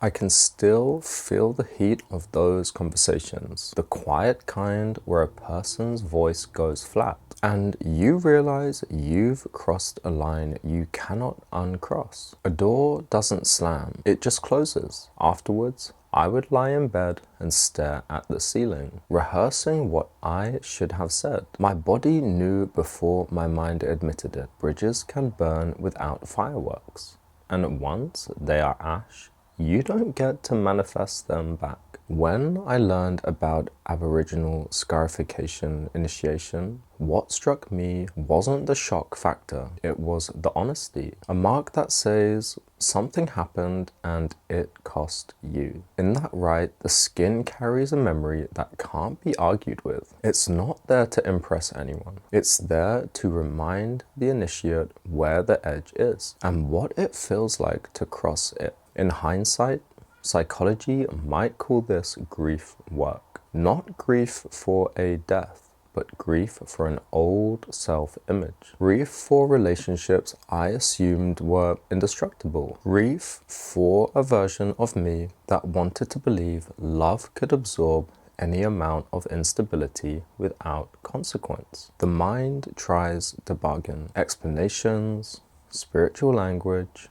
I can still feel the heat of those conversations, the quiet kind where a person's voice goes flat, and you realize you've crossed a line you cannot uncross. A door doesn't slam, it just closes. Afterwards, I would lie in bed and stare at the ceiling, rehearsing what I should have said. My body knew before my mind admitted it. Bridges can burn without fireworks, and once they are ash, you don't get to manifest them back. When I learned about Aboriginal scarification initiation, what struck me wasn't the shock factor, it was the honesty. A mark that says something happened and it cost you. In that rite, the skin carries a memory that can't be argued with. It's not there to impress anyone. It's there to remind the initiate where the edge is and what it feels like to cross it. In hindsight, psychology might call this grief work. Not grief for a death, but grief for an old self-image. Grief for relationships I assumed were indestructible. Grief for a version of me that wanted to believe love could absorb any amount of instability without consequence. The mind tries to bargain. Explanations, spiritual language.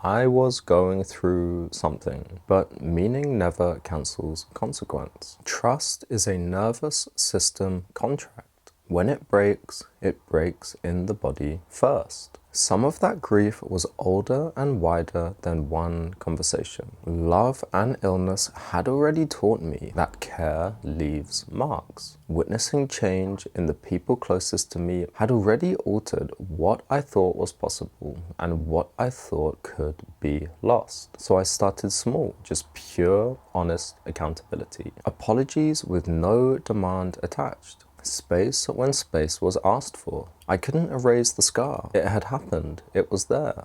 I was going through something, but meaning never cancels consequence. Trust is a nervous system contract. When it breaks in the body first. Some of that grief was older and wider than one conversation. Love and illness had already taught me that care leaves marks. Witnessing change in the people closest to me had already altered what I thought was possible and what I thought could be lost. So I started small, just pure, honest accountability. Apologies with no demand attached. Space when space was asked for. I couldn't erase the scar. It had happened. It was there.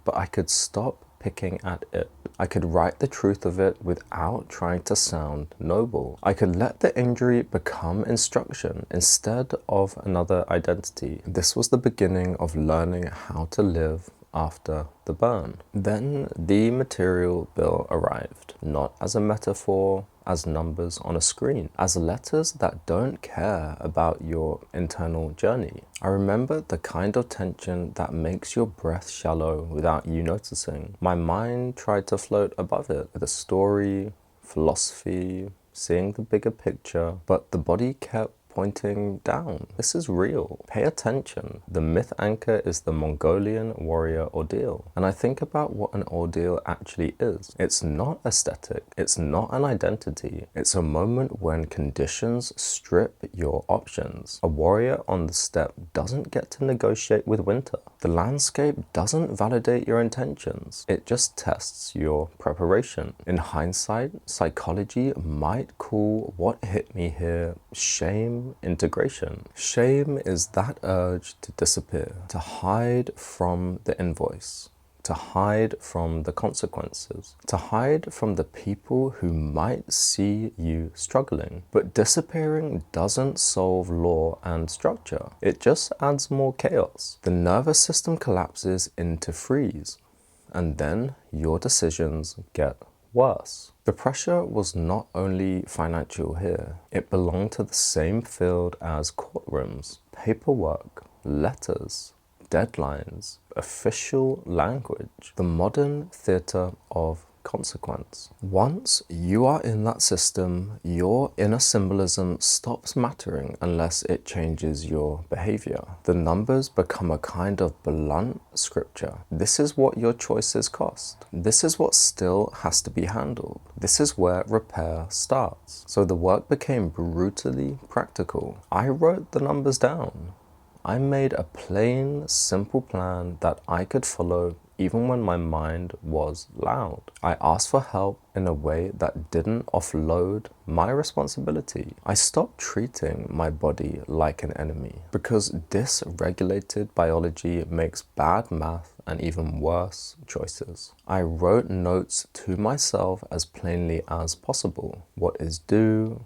But I could stop picking at it. I could write the truth of it without trying to sound noble. I could let the injury become instruction instead of another identity. This was the beginning of learning how to live after the burn. Then the material bill arrived, not as a metaphor, as numbers on a screen, as letters that don't care about your internal journey. I remember the kind of tension that makes your breath shallow without you noticing. My mind tried to float above it with a story, philosophy, seeing the bigger picture, but the body kept pointing down. This is real. Pay attention. The myth anchor is the Mongolian warrior ordeal. And I think about what an ordeal actually is. It's not aesthetic. It's not an identity. It's a moment when conditions strip your options. A warrior on the steppe doesn't get to negotiate with winter. The landscape doesn't validate your intentions. It just tests your preparation. In hindsight, psychology might call what hit me here shame integration. Shame is that urge to disappear, to hide from the invoice, to hide from the consequences, to hide from the people who might see you struggling. But disappearing doesn't solve law and structure. It just adds more chaos. The nervous system collapses into freeze, and then your decisions get worse. The pressure was not only financial here, it belonged to the same field as courtrooms, paperwork, letters, deadlines, official language, the modern theatre of consequence. Once you are in that system, your inner symbolism stops mattering unless it changes your behavior. The numbers become a kind of blunt scripture. This is what your choices cost. This is what still has to be handled. This is where repair starts. So the work became brutally practical. I wrote the numbers down. I made a plain, simple plan that I could follow even when my mind was loud. I asked for help in a way that didn't offload my responsibility. I stopped treating my body like an enemy because dysregulated biology makes bad math and even worse choices. I wrote notes to myself as plainly as possible. What is due,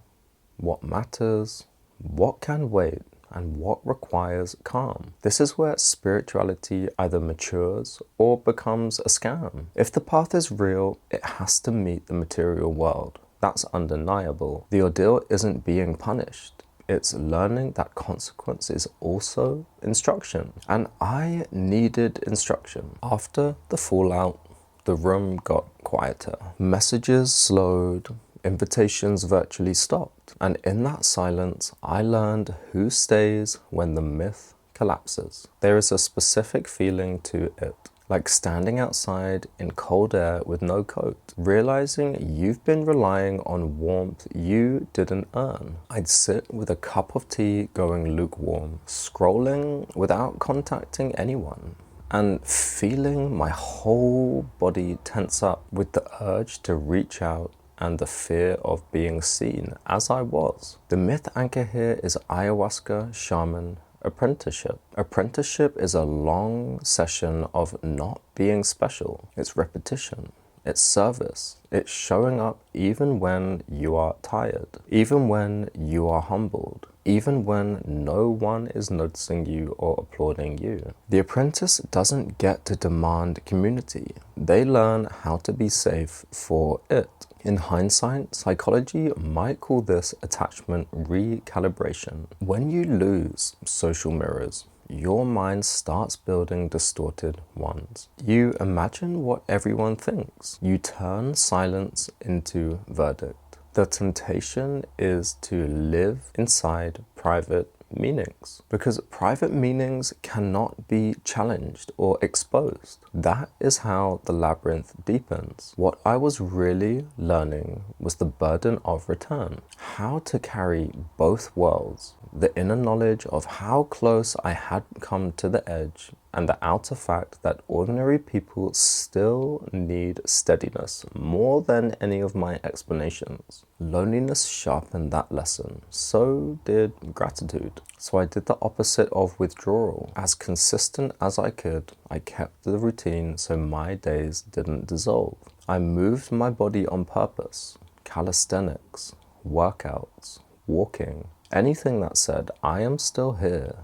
what matters, what can wait. and what requires calm. This is where spirituality either matures or becomes a scam. If the path is real, it has to meet the material world. That's undeniable. The ordeal isn't being punished. It's learning that consequence is also instruction. And I needed instruction. After the fallout, the room got quieter. Messages slowed, invitations virtually stopped. And in that silence, I learned who stays when the myth collapses. There is a specific feeling to it. Like standing outside in cold air with no coat, realizing you've been relying on warmth you didn't earn. I'd sit with a cup of tea going lukewarm, scrolling without contacting anyone, and feeling my whole body tense up with the urge to reach out and the fear of being seen as I was. The myth anchor here is ayahuasca shaman apprenticeship. Apprenticeship is a long session of not being special. It's repetition. It's service. It's showing up even when you are tired, even when you are humbled, even when no one is noticing you or applauding you. The apprentice doesn't get to demand community. They learn how to be safe for it. In hindsight, psychology might call this attachment recalibration. When you lose social mirrors, your mind starts building distorted ones. You imagine what everyone thinks. You turn silence into verdict. The temptation is to live inside private meanings, because private meanings cannot be challenged or exposed. That is how the labyrinth deepens. What I was really learning was the burden of return, how to carry both worlds, the inner knowledge of how close I had come to the edge, and the outer fact that ordinary people still need steadiness more than any of my explanations. Loneliness sharpened that lesson. So did gratitude. So I did the opposite of withdrawal. As consistent as I could, I kept the routine so my days didn't dissolve. I moved my body on purpose. Calisthenics, workouts, walking, anything that said, I am still here.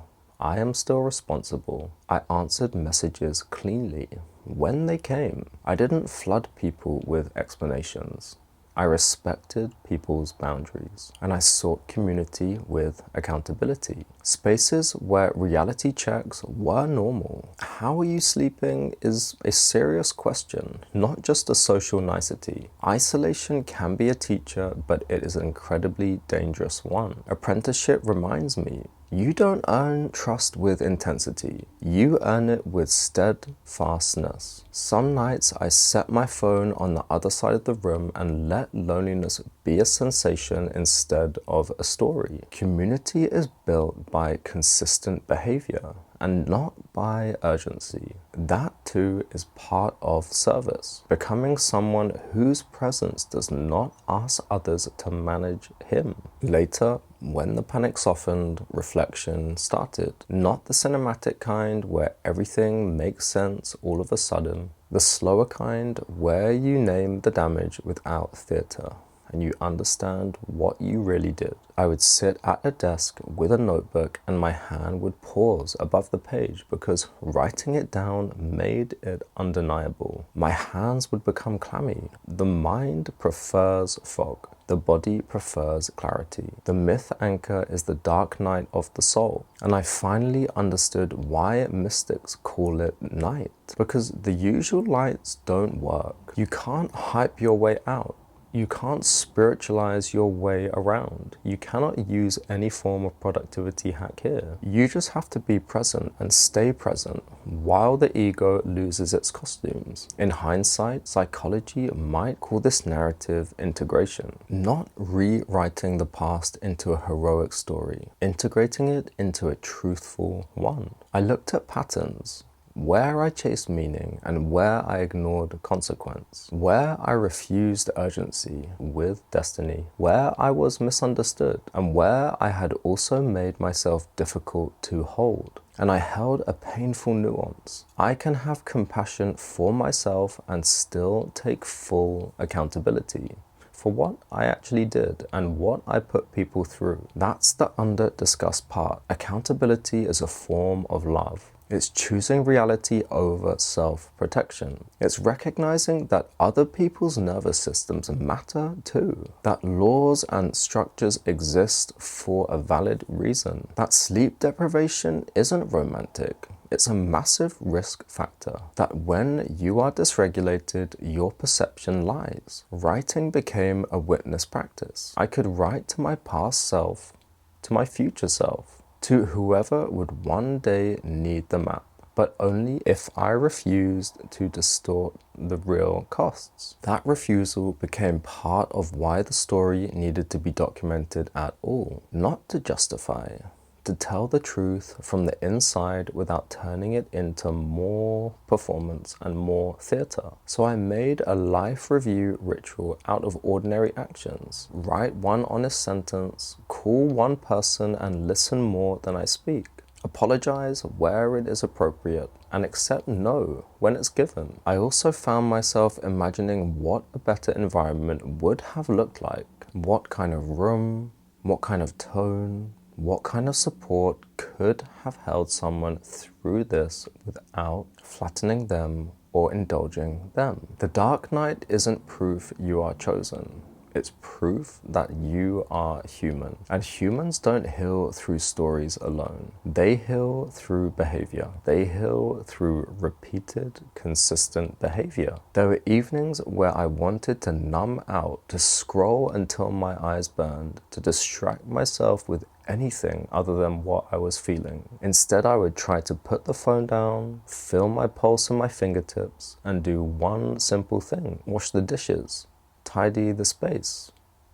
I am still responsible. I answered messages cleanly when they came. I didn't flood people with explanations. I respected people's boundaries, and I sought community with accountability. Spaces where reality checks were normal. How are you sleeping is a serious question, not just a social nicety. Isolation can be a teacher, but it is an incredibly dangerous one. Apprenticeship reminds me, you don't earn trust with intensity. You earn it with steadfastness. Some nights I set my phone on the other side of the room and let loneliness be a sensation instead of a story. Community is built by consistent behavior and not by urgency. That too is part of service. Becoming someone whose presence does not ask others to manage him. Later, when the panic softened, reflection started. Not the cinematic kind where everything makes sense all of a sudden. The slower kind where you name the damage without theater and you understand what you really did. I would sit at a desk with a notebook and my hand would pause above the page because writing it down made it undeniable. My hands would become clammy. The mind prefers fog. The body prefers clarity. The myth anchor is the dark night of the soul. And I finally understood why mystics call it night. Because the usual lights don't work. You can't hype your way out. You can't spiritualize your way around. You cannot use any form of productivity hack here. You just have to be present and stay present while the ego loses its costumes. In hindsight, psychology might call this narrative integration, not rewriting the past into a heroic story, integrating it into a truthful one. I looked at patterns, where I chased meaning and where I ignored consequence, where I refused urgency with destiny, where I was misunderstood, and where I had also made myself difficult to hold. And I held a painful nuance. I can have compassion for myself and still take full accountability. for what I actually did and what I put people through. That's the under-discussed part. Accountability is a form of love. It's choosing reality over self-protection. It's recognizing that other people's nervous systems matter too. That laws and structures exist for a valid reason. That sleep deprivation isn't romantic. It's a massive risk factor. That when you are dysregulated, your perception lies. Writing became a witness practice. I could write to my past self, to my future self, to whoever would one day need the map, but only if I refused to distort the real costs. That refusal became part of why the story needed to be documented at all, not to justify, to tell the truth from the inside without turning it into more performance and more theater. So I made a life review ritual out of ordinary actions. Write one honest sentence, call one person and listen more than I speak. Apologize where it is appropriate and accept no when it's given. I also found myself imagining what a better environment would have looked like. What kind of room, what kind of tone, what kind of support could have held someone through this without flattening them or indulging them? The dark night isn't proof you are chosen. It's proof that you are human. And humans don't heal through stories alone. They heal through behavior. They heal through repeated, consistent behavior. There were evenings where I wanted to numb out, to scroll until my eyes burned, to distract myself with anything other than what I was feeling. Instead, I would try to put the phone down, feel my pulse in my fingertips, and do one simple thing: wash the dishes, tidy the space,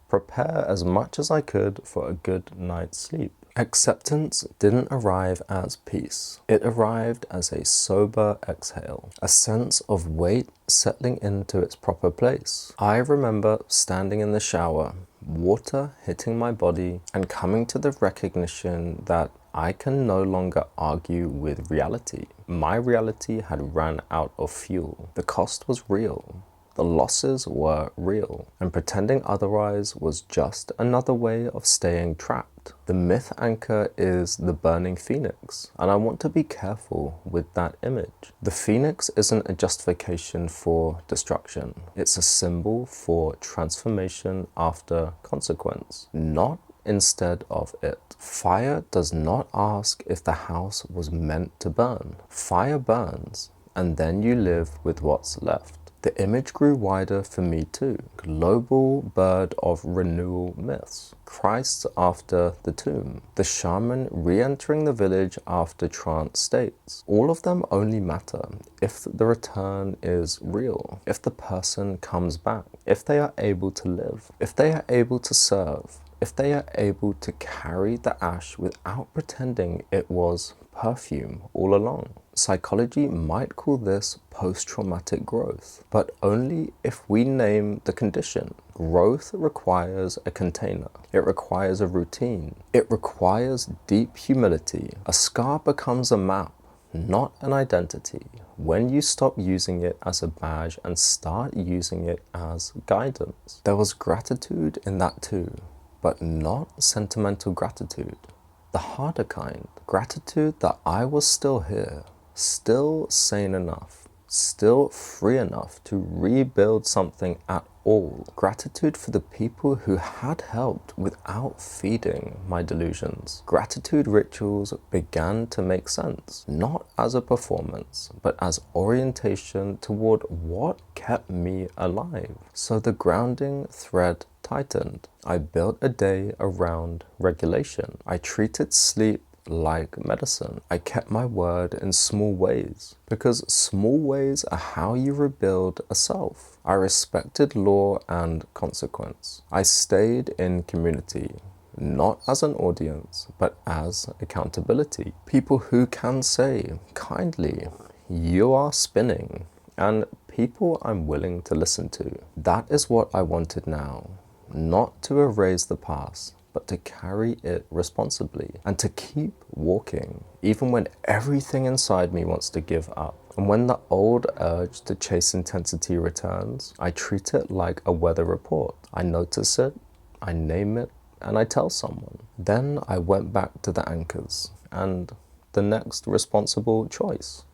prepare as much as I could for a good night's sleep. Acceptance didn't arrive as peace. It arrived as a sober exhale, a sense of weight settling into its proper place. I remember standing in the shower, water hitting my body, and coming to the recognition that I can no longer argue with reality. My reality had run out of fuel. The cost was real. The losses were real, and pretending otherwise was just another way of staying trapped. The myth anchor is the burning phoenix, and I want to be careful with that image. The phoenix isn't a justification for destruction. It's a symbol for transformation after consequence, not instead of it. Fire does not ask if the house was meant to burn. Fire burns, and then you live with what's left. The image grew wider for me too. Global bird of renewal myths. Christ after the tomb. The shaman re-entering the village after trance states. All of them only matter if the return is real, if the person comes back, if they are able to live, if they are able to serve, if they are able to carry the ash without pretending it was perfume all along. Psychology might call this post-traumatic growth, but only if we name the condition. Growth requires a container. It requires a routine. It requires deep humility. A scar becomes a map, not an identity, when you stop using it as a badge and start using it as guidance. There was gratitude in that too, but not sentimental gratitude. The harder kind. Gratitude that I was still here, still sane enough, still free enough to rebuild something at all. Gratitude for the people who had helped without feeding my delusions. Gratitude rituals began to make sense, not as a performance, but as orientation toward what kept me alive. So the grounding thread tightened. I built a day around regulation. I treated sleep like medicine. I kept my word in small ways, because small ways are how you rebuild a self. I respected law and consequence. I stayed in community, not as an audience, but as accountability. People who can say kindly, "You are spinning," and people I'm willing to listen to. That is what I wanted now. Not to erase the past, but to carry it responsibly and to keep walking, even when everything inside me wants to give up. And when the old urge to chase intensity returns, I treat it like a weather report. I notice it, I name it, and I tell someone. Then I went back to the anchors and the next responsible choice.